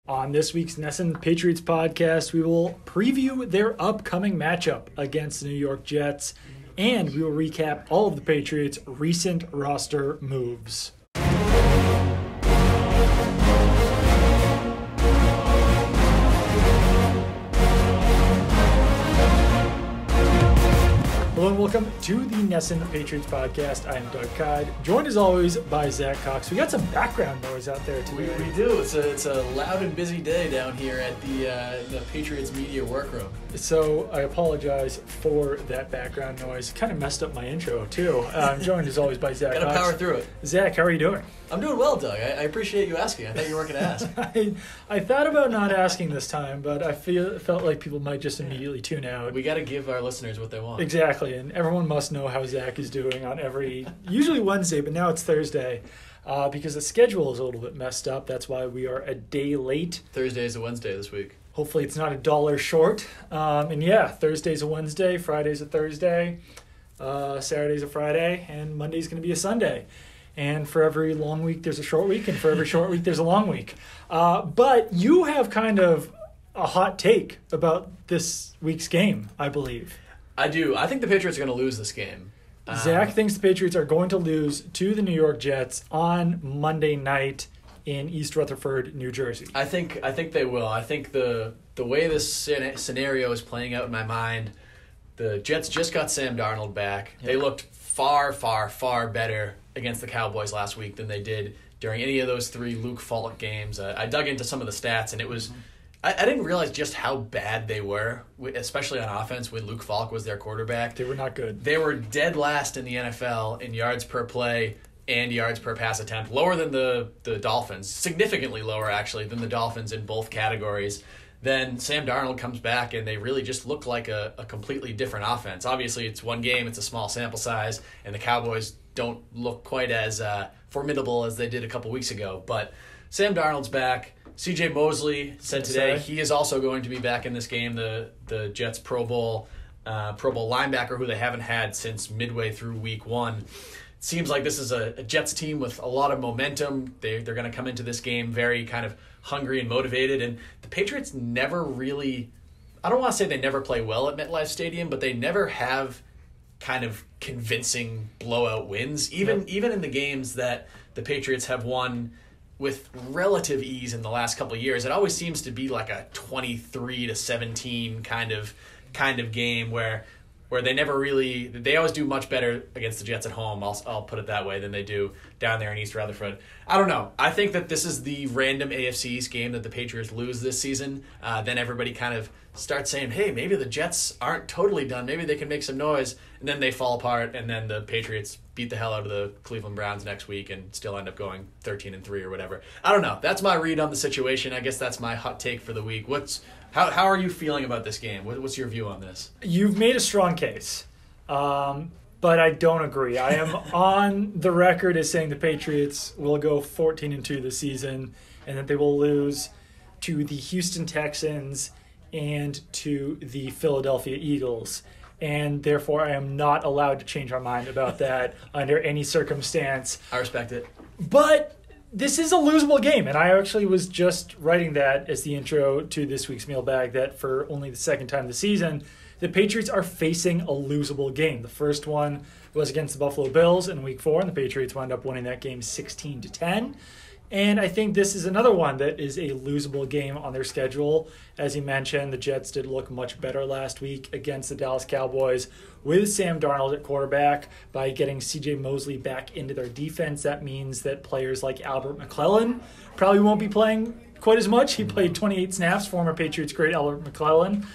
On this week's NESN Patriots podcast, we will preview their upcoming matchup against the New York Jets, and we will recap all of the Patriots' recent roster moves. Hello and welcome to the NESN Patriots podcast. I am Doug Kide, joined as always by Zach Cox. We got some background noise out there today. We do. It's a loud and busy day down here at the Patriots media workroom. So I apologize for that background noise. Kind of messed up my intro too. I'm joined as always by Zach Cox. Gotta power through it. Zach, how are you doing? I'm doing well, Doug. I appreciate you asking. I thought you weren't going to ask. I thought about not asking this time, but I felt like people might just immediately tune out. We got to give our listeners what they want. Exactly, and everyone must know how Zach is doing on usually Wednesday, but now it's Thursday, because the schedule is a little bit messed up. That's why we are a day late. Thursday is a Wednesday this week. Hopefully it's not $1 short. And yeah, Thursday's a Wednesday, Friday's a Thursday, Saturday's a Friday, and Monday's going to be a Sunday. And for every long week, there's a short week, and for every short week, there's a long week. But you have kind of a hot take about this week's game, I believe. I do. I think the Patriots are going to lose this game. Zach thinks the Patriots are going to lose to the New York Jets on Monday night in East Rutherford, New Jersey. I think they will. I think the way this scenario is playing out in my mind, the Jets just got Sam Darnold back. Yep. They looked far, far, far better against the Cowboys last week than they did during any of those three Luke Falk games. I dug into some of the stats, and it was I didn't realize just how bad they were, especially on offense when Luke Falk was their quarterback. They were not good. They were dead last in the NFL in yards per play and yards per pass attempt, lower than the Dolphins, significantly lower actually than the Dolphins in both categories. Then Sam Darnold comes back, and they really just look like a completely different offense. Obviously, it's one game, it's a small sample size, and the Cowboys don't look quite as formidable as they did a couple weeks ago. But Sam Darnold's back. C.J. Mosley said today he is also going to be back in this game, the Jets Pro Bowl linebacker who they haven't had since midway through week one. It seems like this is a Jets team with a lot of momentum. They're going to come into this game very kind of hungry and motivated. And the Patriots never really, I don't want to say they never play well at MetLife Stadium, but they never have kind of convincing blowout wins. Even in the games that the Patriots have won with relative ease in the last couple of years, it always seems to be like a 23-17 kind of game where they never really, they always do much better against the Jets at home, I'll put it that way, than they do down there in East Rutherford. I don't know. I think that this is the random AFC East game that the Patriots lose this season. Then everybody kind of starts saying, hey, maybe the Jets aren't totally done. Maybe they can make some noise. And then they fall apart, and then the Patriots beat the hell out of the Cleveland Browns next week and still end up going 13-3 or whatever. I don't know. That's my read on the situation. I guess that's my hot take for the week. How are you feeling about this game? What's your view on this? You've made a strong case, but I don't agree. I am on the record as saying the Patriots will go 14-2 this season, and that they will lose to the Houston Texans and to the Philadelphia Eagles. And therefore, I am not allowed to change my mind about that under any circumstance. I respect it. But this is a losable game, and I actually was just writing that as the intro to this week's mailbag, that for only the second time this season, the Patriots are facing a losable game. The first one was against the Buffalo Bills in Week 4, and the Patriots wound up winning that game 16-10. And I think this is another one that is a losable game on their schedule. As you mentioned, the Jets did look much better last week against the Dallas Cowboys with Sam Darnold at quarterback by getting C.J. Mosley back into their defense. That means that players like Albert McClellan probably won't be playing quite as much. He played 28 snaps, former Patriots great Albert McClellan,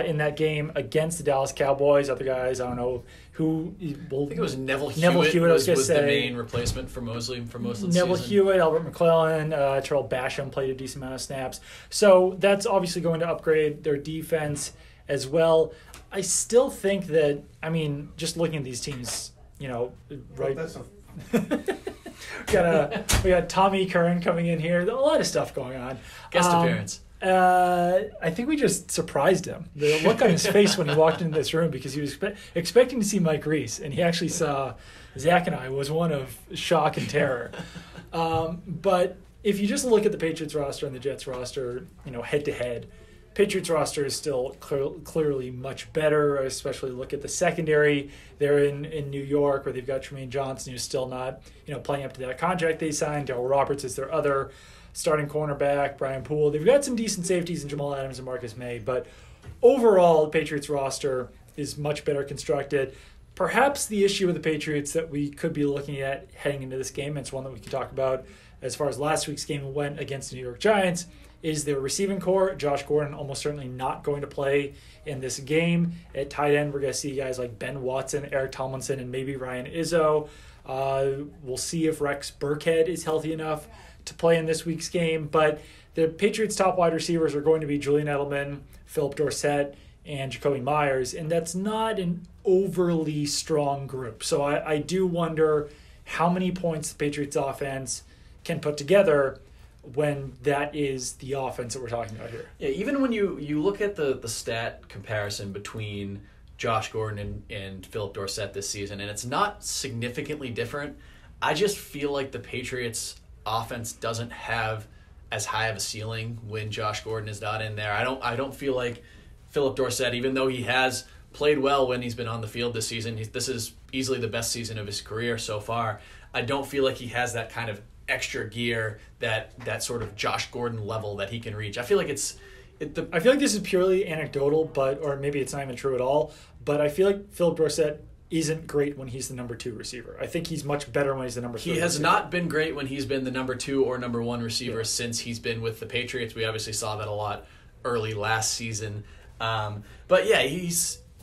in that game against the Dallas Cowboys. Other guys, I don't know who. I think it was Neville Hewitt. Was the main replacement for Mosley for most of the season. Neville Hewitt, Albert McClellan, Terrell Basham played a decent amount of snaps. So that's obviously going to upgrade their defense as well. I still think that, just looking at these teams, right? We got Tommy Curran coming in here. A lot of stuff going on. Guest appearance. I think we just surprised him. The look on his face when he walked into this room, because he was expecting to see Mike Reese, and he actually saw Zach and I, was one of shock and terror. But if you just look at the Patriots roster and the Jets roster, head to head, Patriots roster is still clearly much better, especially look at the secondary. They're in New York where they've got Tremaine Johnson, who's still not playing up to that contract they signed. Darryl Roberts is their other starting cornerback. Brian Poole. They've got some decent safeties in Jamal Adams and Marcus May. But overall, the Patriots roster is much better constructed. Perhaps the issue with the Patriots that we could be looking at heading into this game, and it's one that we could talk about as far as last week's game went against the New York Giants, is their receiving core. Josh Gordon almost certainly not going to play in this game. At tight end, we're going to see guys like Ben Watson, Eric Tomlinson, and maybe Ryan Izzo. We'll see if Rex Burkhead is healthy enough to play in this week's game. But the Patriots' top wide receivers are going to be Julian Edelman, Philip Dorsett, and Jacoby Myers, and that's not an overly strong group. So I do wonder how many points the Patriots offense can put together when that is the offense that we're talking about here. Yeah, even when you look at the stat comparison between Josh Gordon and Philip Dorsett this season, and it's not significantly different, I just feel like the Patriots offense doesn't have as high of a ceiling when Josh Gordon is not in there. I don't feel like Philip Dorsett, even though he has played well when he's been on the field this season, this is easily the best season of his career so far. I don't feel like he has that kind of extra gear, that sort of Josh Gordon level that he can reach. I feel like I feel like this is purely anecdotal, or maybe it's not even true at all, but I feel like Philip Dorsett isn't great when he's the number 2 receiver. I think he's much better when he's the number 3 receiver. He has receiver. not been great when he's been the number 2 or number 1 receiver since he's been with the Patriots. We obviously saw that a lot early last season. But yeah,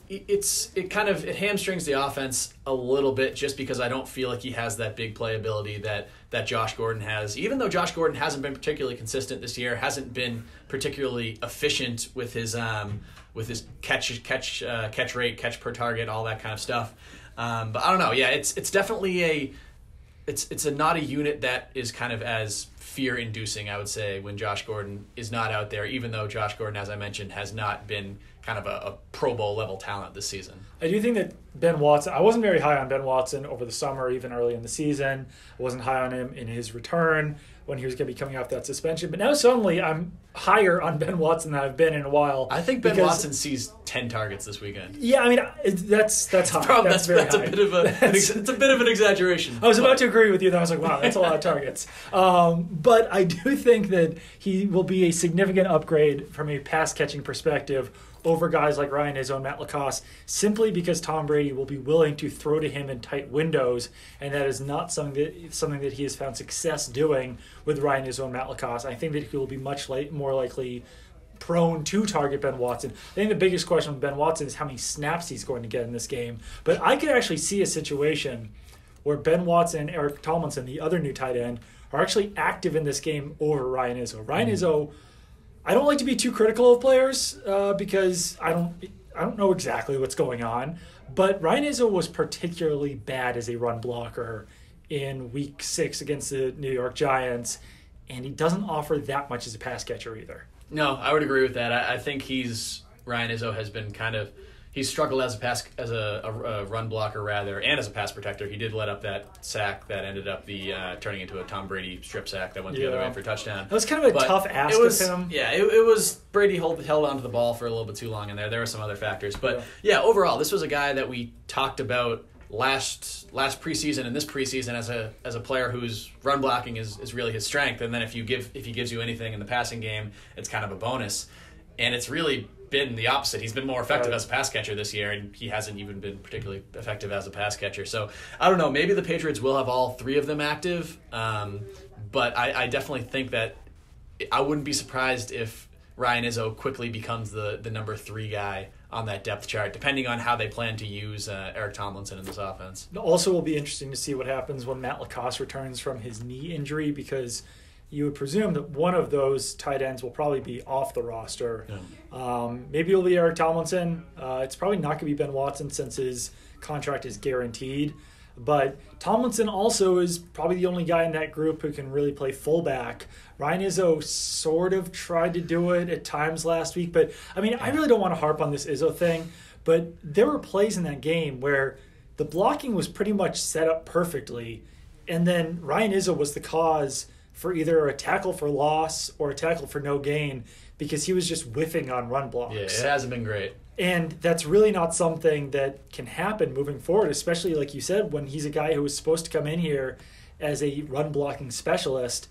it hamstrings the offense a little bit just because I don't feel like he has that big playability that Josh Gordon has. Even though Josh Gordon hasn't been particularly consistent this year, hasn't been particularly efficient with his catch rate, catch per target, all that kind of stuff. But I don't know. Yeah, it's definitely it's not a unit that is kind of as fear-inducing, I would say, when Josh Gordon is not out there, even though Josh Gordon, as I mentioned, has not been kind of a Pro Bowl level talent this season. I do think that Ben Watson, I wasn't very high on Ben Watson over the summer, even early in the season. I wasn't high on him in his return when he was going to be coming off that suspension. But now suddenly I'm higher on Ben Watson than I've been in a while. I think Ben Watson sees 10 targets this weekend. Yeah, I mean, that's high. That's very high. It's a bit of an exaggeration. I was about to agree with you, then I was like, wow, that's a lot of targets. But I do think that he will be a significant upgrade from a pass-catching perspective over guys like Ryan Izzo and Matt LaCosse, simply because Tom Brady will be willing to throw to him in tight windows, and that is not something that he has found success doing with Ryan Izzo and Matt LaCosse. I think that he will be much more likely prone to target Ben Watson. I think the biggest question with Ben Watson is how many snaps he's going to get in this game. But I could actually see a situation where Ben Watson and Eric Tomlinson, the other new tight end, are actually active in this game over Ryan Izzo. Ryan Izzo, I don't like to be too critical of players because I don't know exactly what's going on. But Ryan Izzo was particularly bad as a run blocker in Week 6 against the New York Giants, and he doesn't offer that much as a pass catcher either. No, I would agree with that. I think Ryan Izzo has been he's struggled as a run blocker rather, and as a pass protector. He did let up that sack that ended up turning into a Tom Brady strip sack that went the other way for a touchdown. That was kind of a tough ask of him. Yeah, it was Brady held onto the ball for a little bit too long in there. There were some other factors, but yeah, overall, this was a guy that we talked about last preseason and this preseason as a player whose run blocking is really his strength, and then if he gives you anything in the passing game, it's kind of a bonus, and it's really been the opposite. He's been more effective as a pass catcher this year, and he hasn't even been particularly effective as a pass catcher. So I don't know. Maybe the Patriots will have all 3 of them active, but I definitely think that I wouldn't be surprised if Ryan Izzo quickly becomes the number 3 guy on that depth chart, depending on how they plan to use Eric Tomlinson in this offense. It also will be interesting to see what happens when Matt LaCosse returns from his knee injury, because you would presume that one of those tight ends will probably be off the roster. Yeah. Maybe it'll be Eric Tomlinson. It's probably not going to be Ben Watson since his contract is guaranteed. But Tomlinson also is probably the only guy in that group who can really play fullback. Ryan Izzo sort of tried to do it at times last week. But, I mean, I really don't want to harp on this Izzo thing. But there were plays in that game where the blocking was pretty much set up perfectly. And then Ryan Izzo was the cause for either a tackle for loss or a tackle for no gain because he was just whiffing on run blocks. Yeah, it hasn't been great. And that's really not something that can happen moving forward, especially like you said, when he's a guy who was supposed to come in here as a run blocking specialist,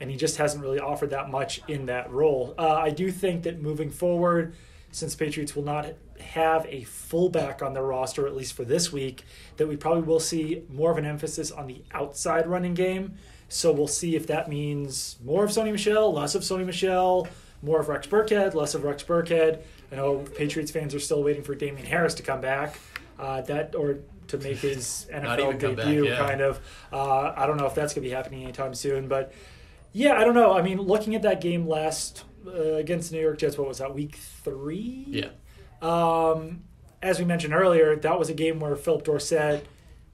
and he just hasn't really offered that much in that role. I do think that moving forward, since Patriots will not have a fullback on their roster, at least for this week, that we probably will see more of an emphasis on the outside running game. So we'll see if that means more of Sony Michel, less of Sony Michel, more of Rex Burkhead, less of Rex Burkhead. I know Patriots fans are still waiting for Damian Harris to come back, or to make his NFL debut, back, yeah. kind of. I don't know if that's going to be happening anytime soon, but yeah, I don't know. I mean, looking at that game last against the New York Jets, what was that, week 3? Yeah. As we mentioned earlier, that was a game where Philip Dorsett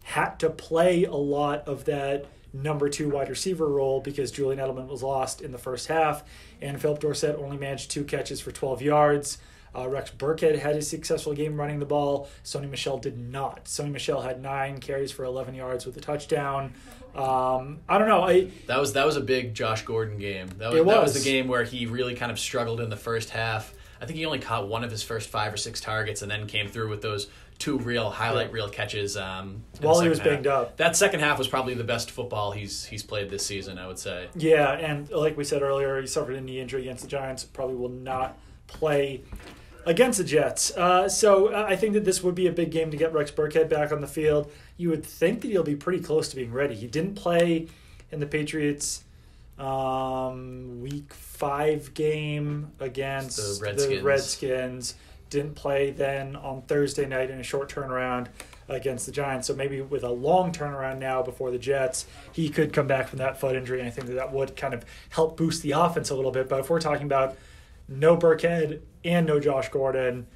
had to play a lot of that number 2 wide receiver role because Julian Edelman was lost in the first half, and Philip Dorsett only managed 2 catches for 12 yards. Rex Burkhead had a successful game running the ball. Sony Michel did not. Sony Michel had 9 carries for 11 yards with a touchdown. I don't know. That was a big Josh Gordon game. That was the game where he really kind of struggled in the first half. I think he only caught one of his first 5 or 6 targets and then came through with those 2 real highlight reel catches. While he was banged up. That second half was probably the best football he's played this season, I would say. Yeah, and like we said earlier, he suffered a knee injury against the Giants. Probably will not play against the Jets. So I think that this would be a big game to get Rex Burkhead back on the field. You would think that he'll be pretty close to being ready. He didn't play in the Patriots week 5 game against the Redskins. Didn't play then on Thursday night in a short turnaround against the Giants. So maybe with a long turnaround now before the Jets, he could come back from that foot injury. And I think that would kind of help boost the offense a little bit. But if we're talking about no Burkhead and no Josh Gordon,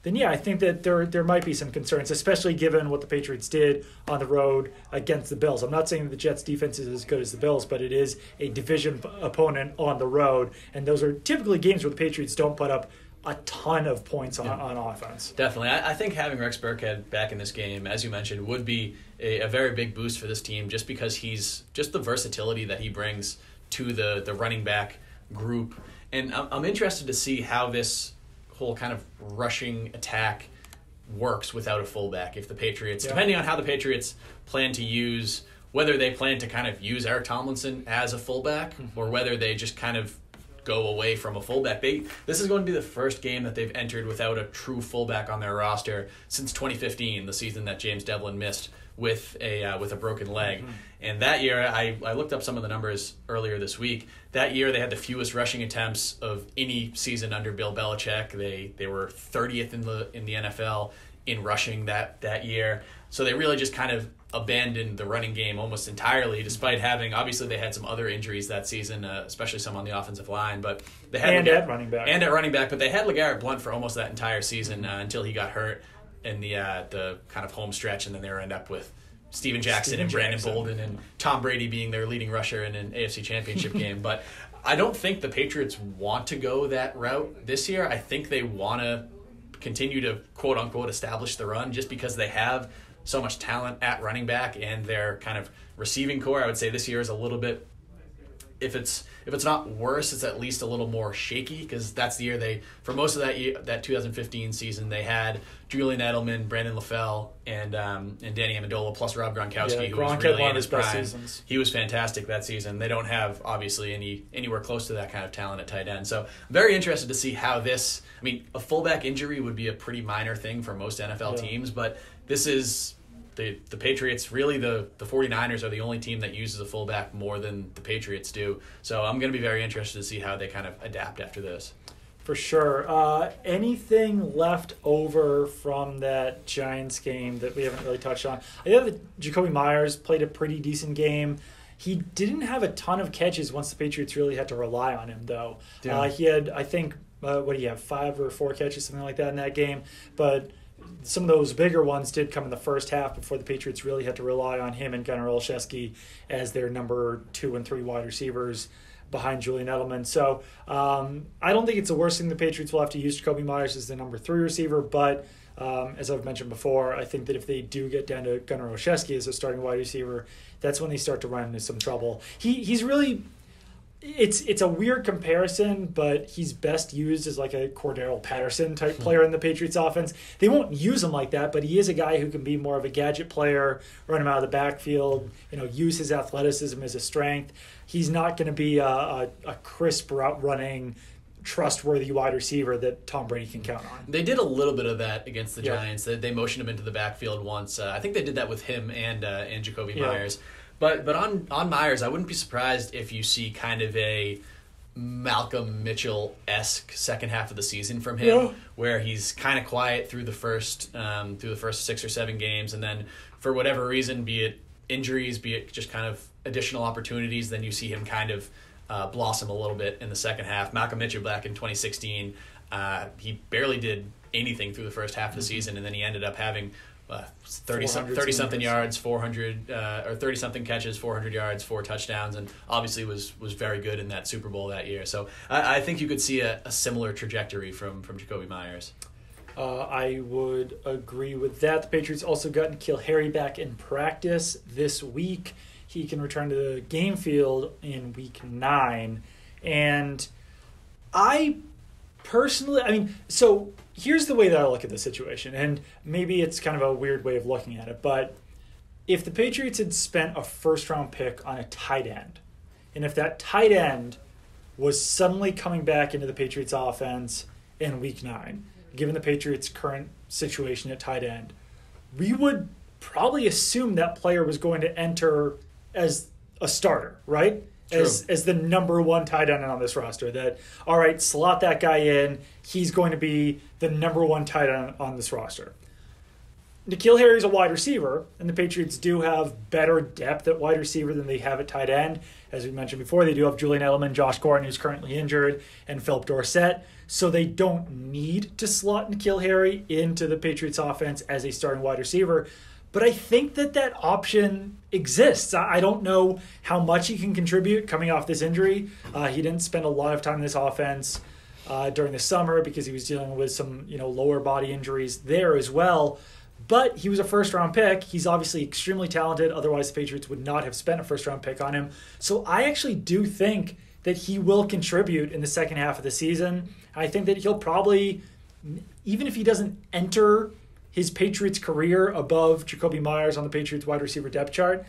then yeah, I think that there might be some concerns, especially given what the Patriots did on the road against the Bills. I'm not saying that the Jets' defense is as good as the Bills, but it is a division opponent on the road, and those are typically games where the Patriots don't put up a ton of points on offense. Definitely. I think having Rex Burkhead back in this game, as you mentioned, would be a very big boost for this team just because he's just the versatility that he brings to the running back group. And I'm interested to see how this whole kind of rushing attack works without a fullback. If the Patriots, depending on how the Patriots plan to use, whether they plan to kind of use Eric Tomlinson as a fullback or whether they just kind of go away from a fullback. This is going to be the first game that they've entered without a true fullback on their roster since 2015, the season that James Devlin missed with a broken leg. Mm-hmm. And that year, I looked up some of the numbers earlier this week. That year, they had the fewest rushing attempts of any season under Bill Belichick. They were 30th in the NFL in rushing that year. So they really just kind of abandoned the running game almost entirely, despite having, obviously they had some other injuries that season, especially some on the offensive line, but they had at running back, but they had LeGarrette Blount for almost that entire season until he got hurt in the kind of home stretch, and then they end up with Steven Jackson and Brandon Bolden and Tom Brady being their leading rusher in an AFC Championship game. But I don't think the Patriots want to go that route this year. I think they want to continue to quote unquote establish the run just because they have so much talent at running back, and their kind of receiving core, I would say this year is a little bit, if it's not worse, it's at least a little more shaky, because that's the year for most of that year, that 2015 season, they had Julian Edelman, Brandon LaFell, and Danny Amendola, plus Rob Gronkowski, who was really in his prime. He was fantastic that season. They don't have, obviously, anywhere close to that kind of talent at tight end. So I'm very interested to see how this, I mean, a fullback injury would be a pretty minor thing for most NFL teams, but this is the Patriots, really the 49ers are the only team that uses a fullback more than the Patriots do. So I'm going to be very interested to see how they kind of adapt after this. For sure. Anything left over from that Giants game that we haven't really touched on? I think that Jacoby Myers played a pretty decent game. He didn't have a ton of catches once the Patriots really had to rely on him, though. Yeah. He had, I think, 5 or 4 catches, something like that in that game. But some of those bigger ones did come in the first half before the Patriots really had to rely on him and Gunnar Olszewski as their number 2 and 3 wide receivers behind Julian Edelman. So I don't think it's the worst thing the Patriots will have to use Jacoby Myers as the number 3 receiver, but as I've mentioned before, I think that if they do get down to Gunnar Olszewski as a starting wide receiver, that's when they start to run into some trouble. He's really It's a weird comparison, but he's best used as like a Cordero Patterson type player in the Patriots offense. They won't use him like that, but he is a guy who can be more of a gadget player, run him out of the backfield, use his athleticism as a strength. He's not going to be a crisp route running, trustworthy wide receiver that Tom Brady can count on. They did a little bit of that against the Giants. They motioned him into the backfield once. I think they did that with him and Jacoby Myers. But on Myers, I wouldn't be surprised if you see kind of a Malcolm Mitchell-esque second half of the season from him, where he's kind of quiet through the first 6 or 7 games, and then for whatever reason, be it injuries, be it just kind of additional opportunities, then you see him kind of blossom a little bit in the second half. Malcolm Mitchell back in 2016, he barely did anything through the first half of the season, and then he ended up having 30-something yards, 400 or 30-something catches, 400 yards, 4 touchdowns, and obviously was very good in that Super Bowl that year. So I think you could see a similar trajectory from Jacoby Myers. I would agree with that. The Patriots also got N'Keal Harry back in practice this week. He can return to the game field in week 9. And I personally, so here's the way that I look at the situation. And maybe it's kind of a weird way of looking at it. But if the Patriots had spent a first-round pick on a tight end, and if that tight end was suddenly coming back into the Patriots offense in week 9, given the Patriots' current situation at tight end, we would probably assume that player was going to enter as a starter, right? As the number 1 tight end on this roster. That, all right, slot that guy in. He's going to be the number 1 tight end on this roster. N'Keal Harry is a wide receiver, and the Patriots do have better depth at wide receiver than they have at tight end. As we mentioned before, they do have Julian Edelman, Josh Gordon, who's currently injured, and Philip Dorsett. So they don't need to slot N'Keal Harry into the Patriots offense as a starting wide receiver. But I think that option exists. I don't know how much he can contribute coming off this injury. He didn't spend a lot of time in this offense during the summer because he was dealing with some lower body injuries there as well. But he was a first-round pick. He's obviously extremely talented. Otherwise, the Patriots would not have spent a first-round pick on him. So I actually do think that he will contribute in the second half of the season. I think that he'll probably, even if he doesn't enter his Patriots career above Jacoby Myers on the Patriots wide receiver depth chart,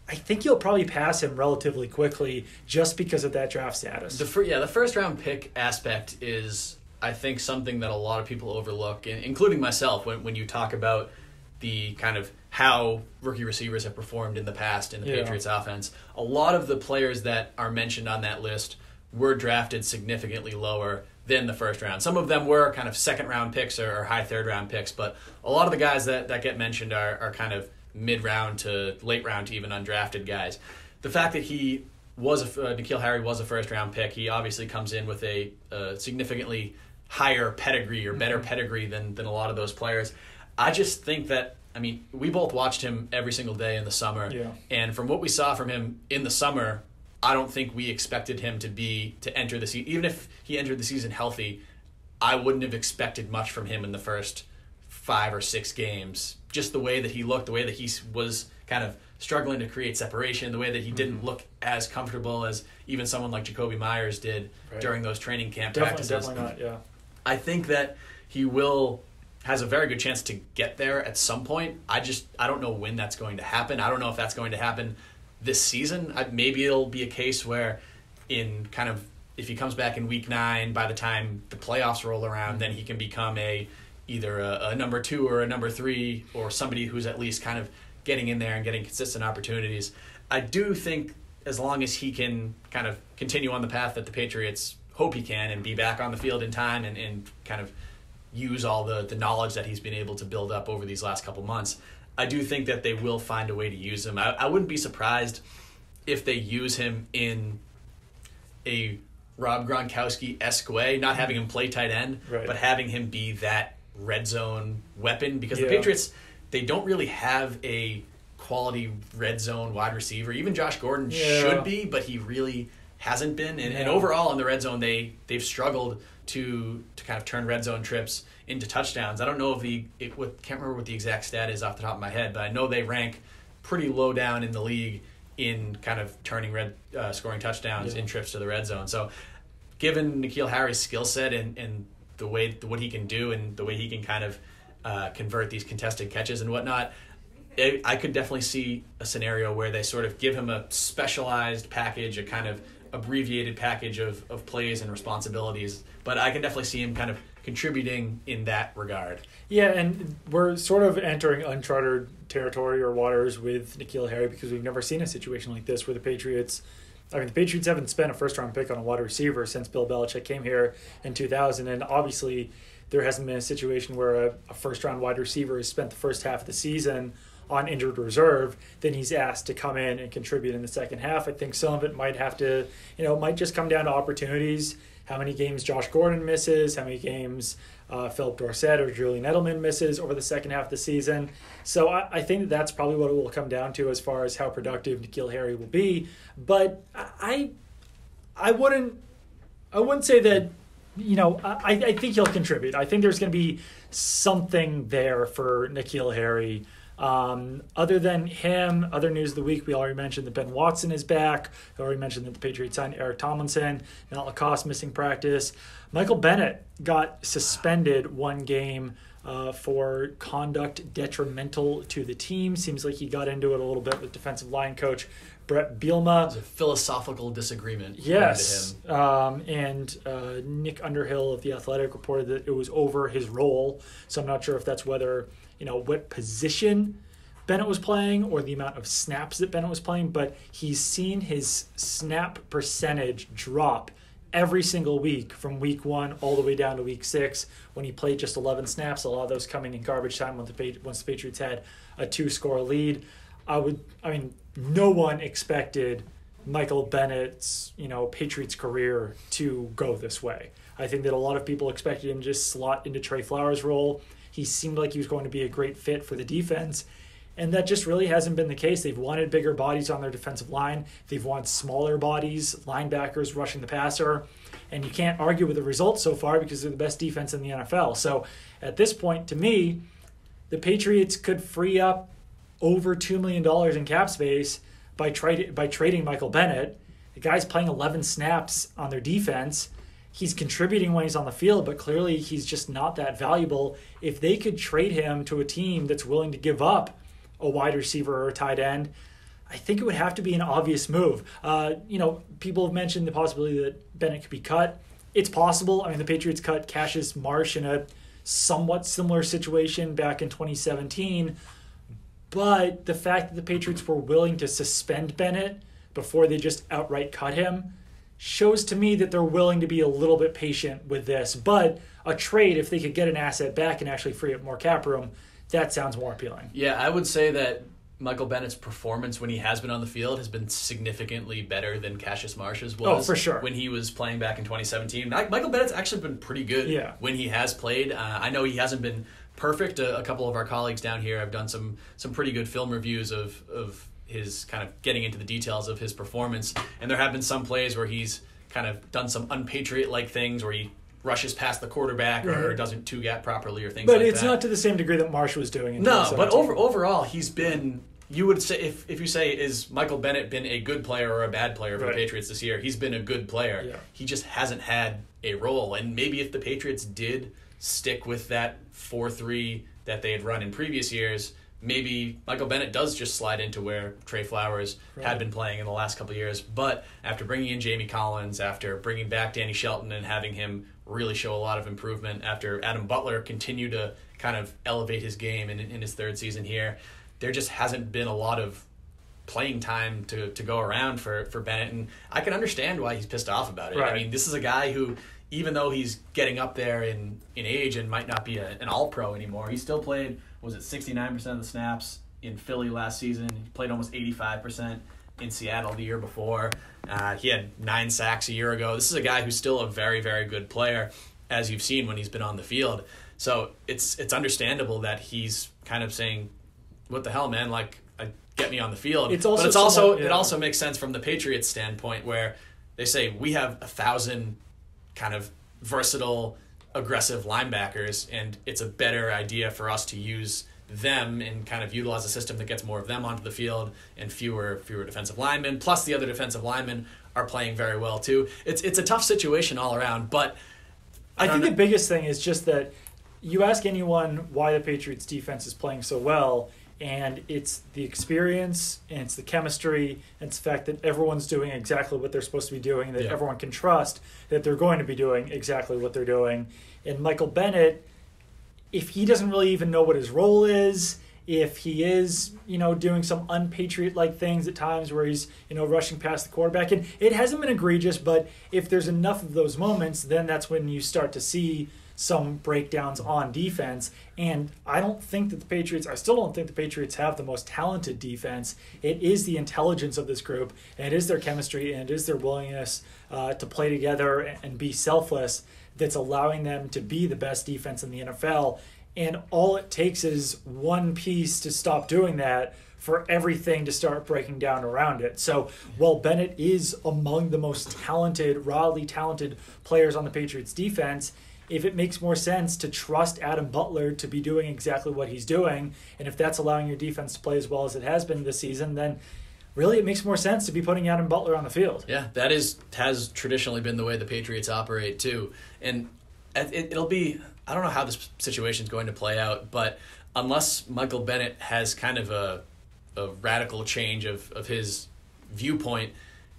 I think he'll probably pass him relatively quickly just because of that draft status. The first round pick aspect is, I think, something that a lot of people overlook, including myself, when you talk about the kind of how rookie receivers have performed in the past in the Patriots offense. A lot of the players that are mentioned on that list were drafted significantly lower than the first round. Some of them were kind of second-round picks or high third-round picks, but a lot of the guys that get mentioned are kind of mid-round to late-round to even undrafted guys. The fact that N'Keal Harry was a first-round pick, he obviously comes in with a significantly higher pedigree or better pedigree than a lot of those players. I just think that, we both watched him every single day in the summer, and from what we saw from him in the summer, I don't think we expected him to enter the season. Even if he entered the season healthy, I wouldn't have expected much from him in the first 5 or 6 games. Just the way that he looked, the way that he was kind of struggling to create separation, the way that he didn't look as comfortable as even someone like Jacoby Myers did during those training camp practices. Definitely not, yeah. I think that he has a very good chance to get there at some point. I don't know when that's going to happen. I don't know if that's going to happen this season. Maybe it'll be a case where if he comes back in week 9, by the time the playoffs roll around, then he can become either a number 2 or a number 3 or somebody who's at least kind of getting in there and getting consistent opportunities. I do think as long as he can kind of continue on the path that the Patriots hope he can and be back on the field in time and kind of use all the knowledge that he's been able to build up over these last couple months, I do think that they will find a way to use him. I wouldn't be surprised if they use him in a Rob Gronkowski-esque way, not having him play tight end, but having him be that red zone weapon, because the Patriots, they don't really have a quality red zone wide receiver. Even Josh Gordon should be, but he really hasn't been. And overall in the red zone, they've struggled to kind of turn red zone trips into touchdowns. I don't know can't remember what the exact stat is off the top of my head, but I know they rank pretty low down in the league in kind of scoring touchdowns in trips to the red zone. So given N'Keal Harry's skill set and what he can do and the way he can kind of convert these contested catches and whatnot, I could definitely see a scenario where they sort of give him a specialized package, a kind of abbreviated package of plays and responsibilities. But I can definitely see him kind of contributing in that regard. Yeah, and we're sort of entering uncharted territory or waters with N'Keal Harry because we've never seen a situation like this where the Patriots haven't spent a first-round pick on a wide receiver since Bill Belichick came here in 2000, and obviously there hasn't been a situation where a first-round wide receiver has spent the first half of the season on injured reserve, then he's asked to come in and contribute in the second half. I think some of it might have to, might just come down to opportunities, how many games Josh Gordon misses, how many games Philip Dorsett or Julian Edelman misses over the second half of the season. So I think that's probably what it will come down to as far as how productive N'Keal Harry will be. But I wouldn't say that, I think he'll contribute. I think there's going to be something there for N'Keal Harry. Other than him, other news of the week, we already mentioned that Ben Watson is back. We already mentioned that the Patriots signed Eric Tomlinson. Matt Lacoste missing practice. Michael Bennett got suspended one game for conduct detrimental to the team. Seems like he got into it a little bit with defensive line coach Brett Bielema. It was a philosophical disagreement. Yes. And Nick Underhill of The Athletic reported that it was over his role. So I'm not sure if that's whether, what position Bennett was playing or the amount of snaps that Bennett was playing, but he's seen his snap percentage drop every single week from week 1 all the way down to week 6 when he played just 11 snaps, a lot of those coming in garbage time once the Patriots had a 2-score lead. No one expected Michael Bennett's, Patriots career to go this way. I think that a lot of people expected him to just slot into Trey Flowers' role. He seemed like he was going to be a great fit for the defense, and that just really hasn't been the case. They've wanted bigger bodies on their defensive line. They've wanted smaller bodies, linebackers rushing the passer, and you can't argue with the results so far because they're the best defense in the NFL. So at this point, to me, the Patriots could free up over $2 million in cap space by trading Michael Bennett. The guy's playing 11 snaps on their defense. He's contributing when he's on the field, but clearly he's just not that valuable. If they could trade him to a team that's willing to give up a wide receiver or a tight end, I think it would have to be an obvious move. People have mentioned the possibility that Bennett could be cut. It's possible. The Patriots cut Cassius Marsh in a somewhat similar situation back in 2017. But the fact that the Patriots were willing to suspend Bennett before they just outright cut him shows to me that they're willing to be a little bit patient with this. But a trade, if they could get an asset back and actually free up more cap room, that sounds more appealing. Yeah, I would say that Michael Bennett's performance when he has been on the field has been significantly better than Cassius Marsh's was. Oh, for sure. When he was playing back in 2017. Michael Bennett's actually been pretty good when he has played. I know he hasn't been perfect. A couple of our colleagues down here have done some pretty good film reviews of his kind of getting into the details of his performance. And there have been some plays where he's kind of done some unpatriot-like things where he rushes past the quarterback or doesn't two-gap properly or things like that. But it's not to the same degree that Marsh was doing. No, but overall, he's been... You would say, if you say, is Michael Bennett been a good player or a bad player for the Patriots this year? He's been a good player. Yeah. He just hasn't had a role. And maybe if the Patriots did stick with that 4-3 that they had run in previous years, maybe Michael Bennett does just slide into where Trey Flowers had been playing in the last couple of years. But after bringing in Jamie Collins, after bringing back Danny Shelton and having him really show a lot of improvement, after Adam Butler continued to kind of elevate his game in his third season here, there just hasn't been a lot of playing time to go around for Bennett. And I can understand why he's pissed off about it. Right. I mean, this is a guy who, even though he's getting up there in age and might not be an all-pro anymore, he still played, 69% of the snaps in Philly last season. He played almost 85% in Seattle the year before. He had 9 sacks a year ago. This is a guy who's still a very, very good player, as you've seen when he's been on the field. So it's understandable that he's kind of saying, what the hell, man, get me on the field. It also makes sense from the Patriots standpoint where they say we have 1,000 kind of versatile, aggressive linebackers, and it's a better idea for us to use them and kind of utilize a system that gets more of them onto the field and fewer defensive linemen. Plus, the other defensive linemen are playing very well too. It's a tough situation all around, but I think the biggest thing is just that you ask anyone why the Patriots defense is playing so well, and it's the experience, and it's the chemistry, and it's the fact that everyone's doing exactly what they're supposed to be doing, that everyone can trust that they're going to be doing exactly what they're doing. And Michael Bennett, if he doesn't really even know what his role is, if he is, doing some un-Patriot-like things at times where he's, rushing past the quarterback, and it hasn't been egregious, but if there's enough of those moments, then that's when you start to see some breakdowns on defense. And I still don't think the Patriots have the most talented defense. It is the intelligence of this group, and it is their chemistry, and it is their willingness to play together and be selfless that's allowing them to be the best defense in the NFL. And all it takes is one piece to stop doing that for everything to start breaking down around it. So while Bennett is among the most talented, rawly talented players on the Patriots defense, if it makes more sense to trust Adam Butler to be doing exactly what he's doing, and if that's allowing your defense to play as well as it has been this season, then really it makes more sense to be putting Adam Butler on the field. Yeah, that has traditionally been the way the Patriots operate too. And it'll be, I don't know how this situation is going to play out, but unless Michael Bennett has kind of a radical change of his viewpoint,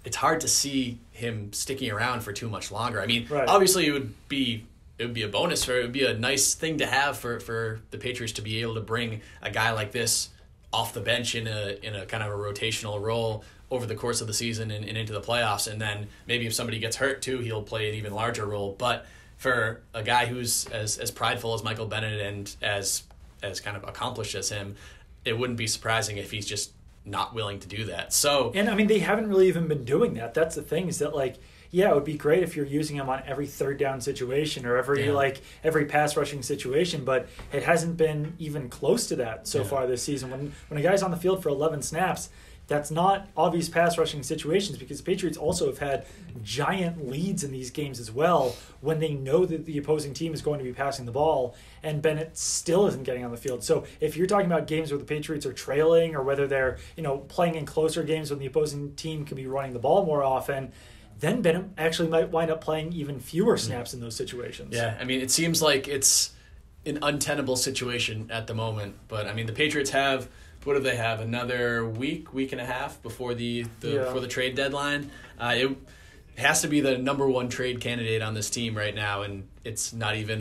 it's hard to see him sticking around for too much longer. I mean, Obviously it would be a bonus, or it would be a nice thing to have for the Patriots to be able to bring a guy like this off the bench in a kind of a rotational role over the course of the season and into the playoffs. And then maybe if somebody gets hurt too, he'll play an even larger role. But for a guy who's as prideful as Michael Bennett and as kind of accomplished as him, it wouldn't be surprising if he's just not willing to do that. So, and I mean, they haven't really even been doing that. That's the thing, is that it would be great if you're using him on every third down situation or every pass rushing situation, but it hasn't been even close to that so far this season. When a guy's on the field for 11 snaps, that's not obvious pass rushing situations, because the Patriots also have had giant leads in these games as well when they know that the opposing team is going to be passing the ball, and Bennett still isn't getting on the field. So if you're talking about games where the Patriots are trailing, or whether they're playing in closer games when the opposing team can be running the ball more often, then Bennett actually might wind up playing even fewer snaps in those situations. Yeah, I mean, it seems like it's an untenable situation at the moment. But I mean, the Patriots have, what do they have? Another week and a half before before the trade deadline. It has to be the number one trade candidate on this team right now, and it's not even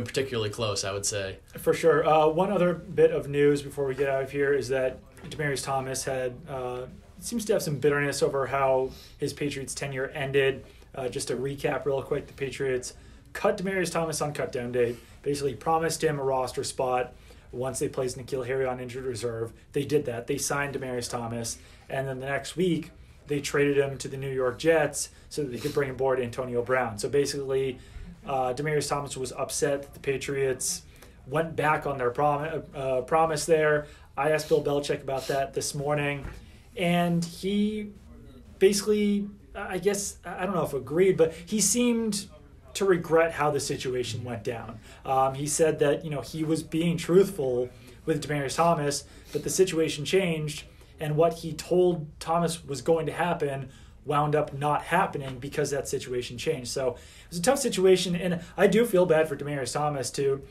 particularly close, I would say. For sure. One other bit of news before we get out of here is that Demaryius Thomas seems to have some bitterness over how his Patriots tenure ended. Just to recap real quick, the Patriots cut Demaryius Thomas on cutdown date, basically promised him a roster spot once they placed N'Keal Harry on injured reserve. They did that. They signed Demaryius Thomas, and then the next week they traded him to the New York Jets so that they could bring aboard Antonio Brown. So basically, Demaryius Thomas was upset that the Patriots went back on their promise there. I asked Bill Belichick about that this morning, and he basically, I guess, I don't know if agreed, but he seemed to regret how the situation went down. He said that, he was being truthful with Demaryius Thomas, but the situation changed, and what he told Thomas was going to happen wound up not happening because that situation changed. So it was a tough situation, and I do feel bad for Demaryius Thomas to,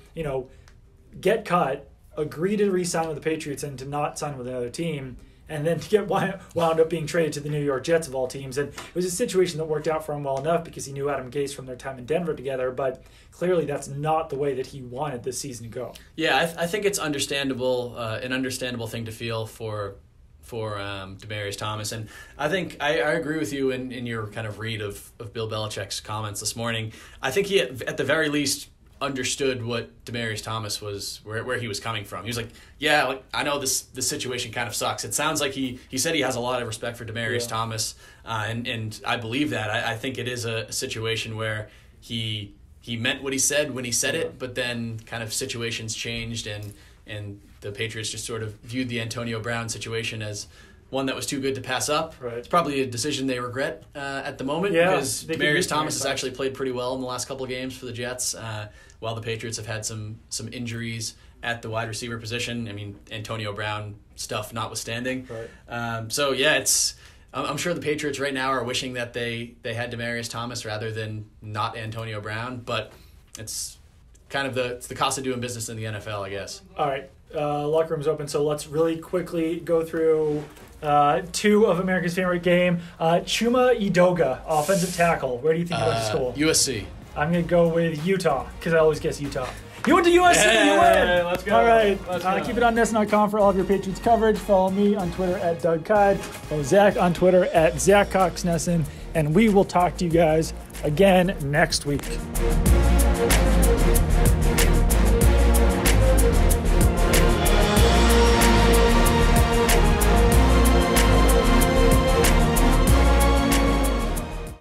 get cut, agree to re-sign with the Patriots and to not sign with another team, and then to get wound up being traded to the New York Jets of all teams. And it was a situation that worked out for him well enough because he knew Adam Gase from their time in Denver together, but clearly that's not the way that he wanted this season to go. Yeah, I think it's understandable, an understandable thing to feel for Demaryius Thomas. And I think I agree with you in your kind of read of Bill Belichick's comments this morning. I think he, at the very least, understood what Demaryius Thomas was, where he was coming from. He was like, I know this situation kind of sucks. It sounds like he said he has a lot of respect for Demaryius Thomas, and I believe that. I think it is a situation where he meant what he said when he said it, but then kind of situations changed, and the Patriots just sort of viewed the Antonio Brown situation as one that was too good to pass up. Right. It's probably a decision they regret at the moment because Demaryius Thomas has actually played pretty well in the last couple of games for the Jets, while the Patriots have had some injuries at the wide receiver position. I mean, Antonio Brown stuff notwithstanding. Right. So, yeah, I'm sure the Patriots right now are wishing that they had Demaryius Thomas rather than not Antonio Brown, but it's kind of the cost of doing business in the NFL, I guess. All right. Locker room's open, so let's really quickly go through two of America's favorite game. Chuma Edoga, offensive tackle. Where do you think he went to school? USC. I'm going to go with Utah, because I always guess Utah. You went to USC, you win! Let's go. All right. Let's go. Keep it on NESN.com for all of your Patriots coverage. Follow me on Twitter at Doug Kide. Follow Zach on Twitter at ZachCoxNESN. And we will talk to you guys again next week.